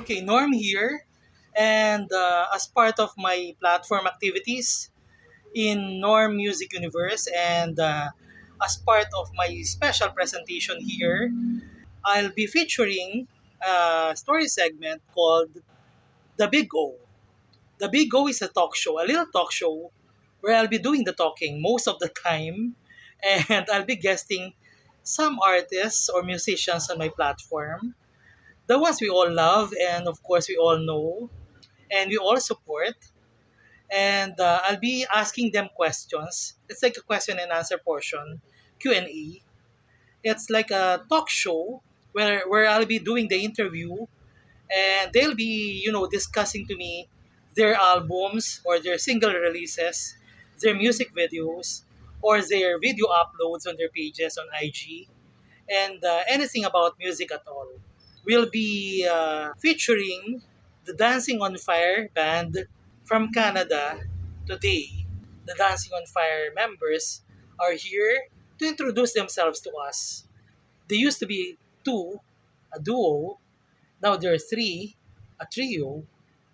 Okay, Norm here. And as part of my platform activities in Norm Music Universe and as part of my special presentation here, I'll be featuring a story segment called The Big O. The Big O is a talk show, a little talk show where I'll be doing the talking most of the time and I'll be guesting some artists or musicians on my platform, the ones we all love and of course we all know and we all support. And I'll be asking them questions. It's like a question and answer portion, Q&A. It's like a talk show where I'll be doing the interview and they'll be, discussing to me their albums or their single releases, their music videos, or their video uploads on their pages on IG, and anything about music at all. We'll be featuring the Dancing on Fire band from Canada today. The Dancing on Fire members are here to introduce themselves to us. They used to be two, a duo. Now there are three, a trio,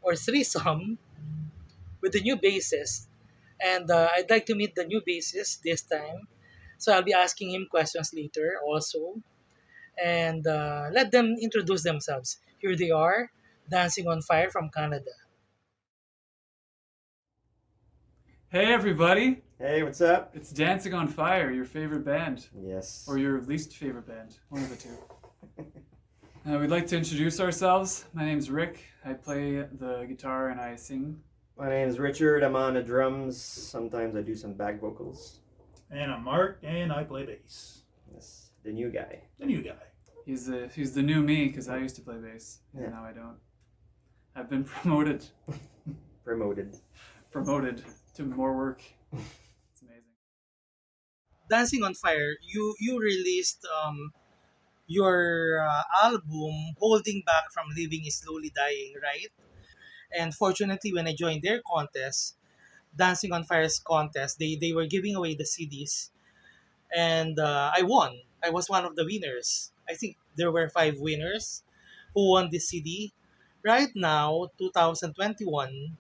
or threesome with the new bassist. And I'd like to meet the new bassist this time. So I'll be asking him questions later also. And let them introduce themselves. Here they are, Dancing on Fire from Canada. Hey everybody, Hey, what's up? it's Dancing on Fire, your favorite band, Yes. or your least favorite band, one of the two. We'd like to introduce ourselves. My name's Rick. I play the guitar and I sing. My name is Richard. I'm on the drums. Sometimes I do some back vocals. And I'm Mark, and I play bass. Yes, the new guy. The new guy. He's the new me because I used to play bass and Yeah. now I don't. I've been promoted Promoted. to more work. It's amazing. Dancing on Fire, you released your album Holding Back from Living is Slowly Dying, right? And fortunately, when I joined their contest, Dancing on Fire's contest, they were giving away the CDs, and I won. I was one of the winners. I think there were five winners who won this CD. Right now, 2021,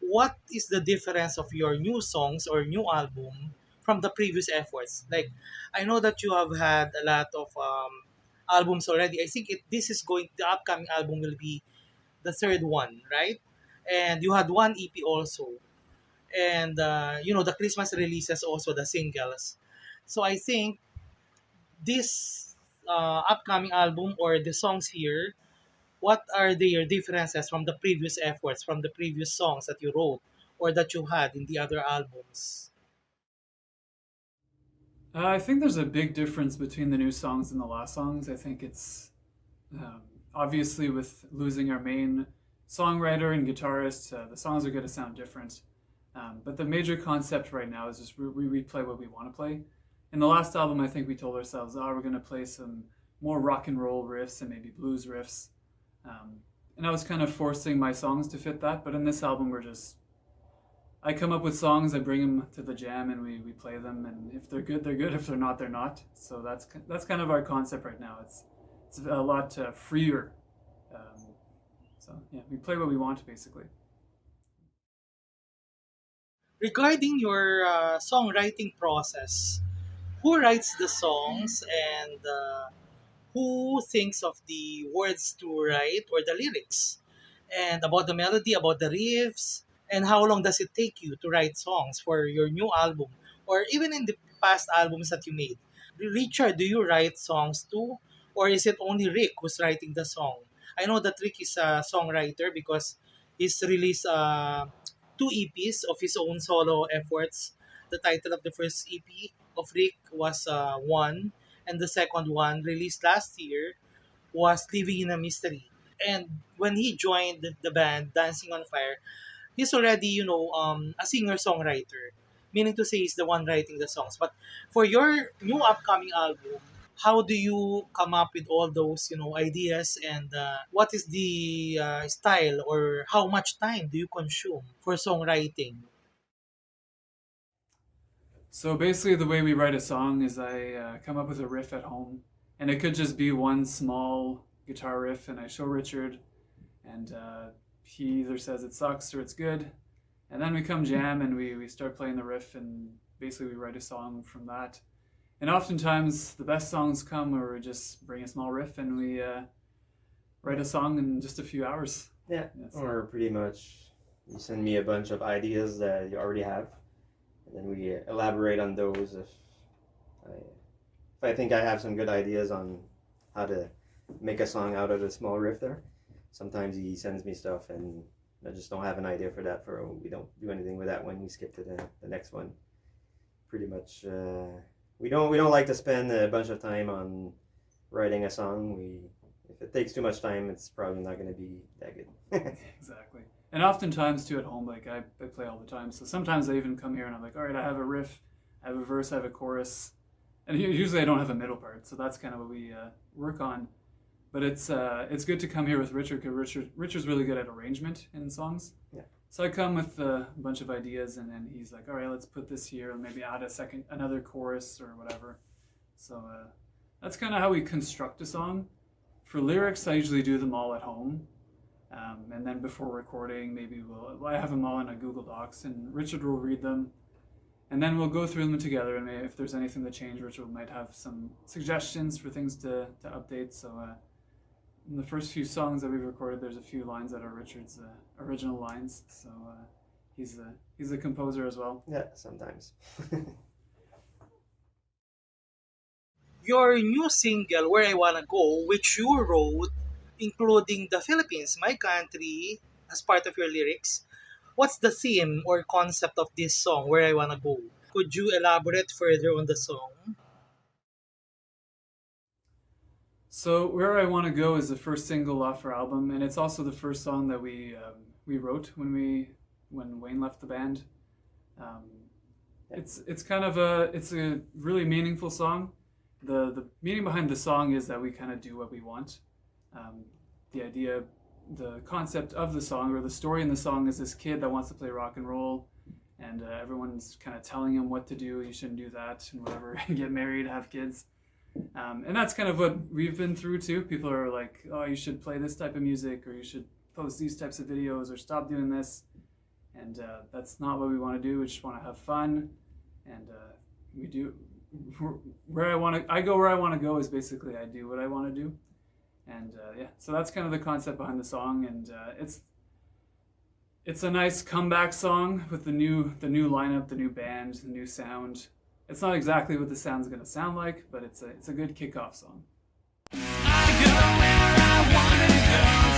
what is the difference of your new songs or new album from the previous efforts? Like, I know that you have had a lot of albums already. I think this is going. The upcoming album will be the third one, right? And you had one EP also, and the Christmas releases also the singles. So I think this upcoming album or the songs here, what are their differences from the previous efforts, from the previous songs that you wrote or that you had in the other albums? I think there's a big difference between the new songs and the last songs. I think it's um, obviously with losing our main songwriter and guitarist, the songs are going to sound different. But the major concept right now is just we play what we want to play. In the last album, I think we told ourselves, oh, we're going to play some more rock and roll riffs and maybe blues riffs. And I was kind of forcing my songs to fit that. But in this album, I come up with songs, I bring them to the jam, and we play them. And if they're good, they're good. If they're not, they're not. So that's kind of our concept right now. It's a lot freer. So yeah, we play what we want basically. Regarding your songwriting process, who writes the songs and who thinks of the words to write or the lyrics? And about the melody, about the riffs, and how long does it take you to write songs for your new album or even in the past albums that you made? Richard, do you write songs too? Or is it only Rick who's writing the song? I know that Rick is a songwriter because he's released two EPs of his own solo efforts. The title of the first EP of Rick was One, and the second one, released last year, was Living in a Mystery. And when he joined the band Dancing on Fire, he's already, a singer-songwriter, meaning to say he's the one writing the songs. But for your new upcoming album, how do you come up with all those, ideas and what is the style or how much time do you consume for songwriting? So basically, the way we write a song is I come up with a riff at home, and it could just be one small guitar riff, and I show Richard, and he either says it sucks or it's good, and then we come jam and we start playing the riff, and basically we write a song from that. And oftentimes the best songs come where we just bring a small riff and we write a song in just a few hours. Yeah, Yes. or pretty much you send me a bunch of ideas that you already have, and then we elaborate on those if I think I have some good ideas on how to make a song out of a small riff there. Sometimes he sends me stuff and I just don't have an idea for that, for we don't do anything with that one. We skip to the next one. Pretty much we don't like to spend a bunch of time on writing a song. If it takes too much time, it's probably not going to be that good. Exactly. And oftentimes too at home, like I play all the time, so sometimes I even come here and I'm like, all right, I have a riff, I have a verse, I have a chorus, and usually I don't have a middle part, so that's kind of what we work on. But it's good to come here with Richard, because Richard's really good at arrangement in songs. Yeah. So I come with a bunch of ideas, and then he's like, all right, let's put this here, and maybe add another chorus or whatever. So that's kind of how we construct a song. For lyrics, I usually do them all at home. And then before recording, maybe I have them all in a Google Docs, and Richard will read them. And then we'll go through them together, and if there's anything to change, Richard might have some suggestions for things to update. So in the first few songs that we've recorded, there's a few lines that are Richard's original lines. So he's a composer as well. Yeah, sometimes. Your new single, Where I Wanna Go, which you wrote, including the Philippines, my country, as part of your lyrics, what's the theme or concept of this song, Where I Wanna Go? Could you elaborate further on the song? So Where I Want to Go is the first single off our album, and it's also the first song that we wrote when Wayne left the band. It's kind of it's a really meaningful song. The meaning behind the song is that we kind of do what we want. The idea, the concept of the song, or the story in the song, is this kid that wants to play rock and roll, and everyone's kind of telling him what to do. You shouldn't do that, and whatever. Get married, have kids. And that's kind of what we've been through too. People are like, oh, you should play this type of music, or you should post these types of videos, or stop doing this. And that's not what we want to do. We just want to have fun. And we do I go where I want to go is basically I do what I want to do. And yeah, so that's kind of the concept behind the song. And it's a nice comeback song with the new lineup, the new band, the new sound. It's not exactly what the sound's going to sound like, but it's a good kickoff song. I go where I wanna go.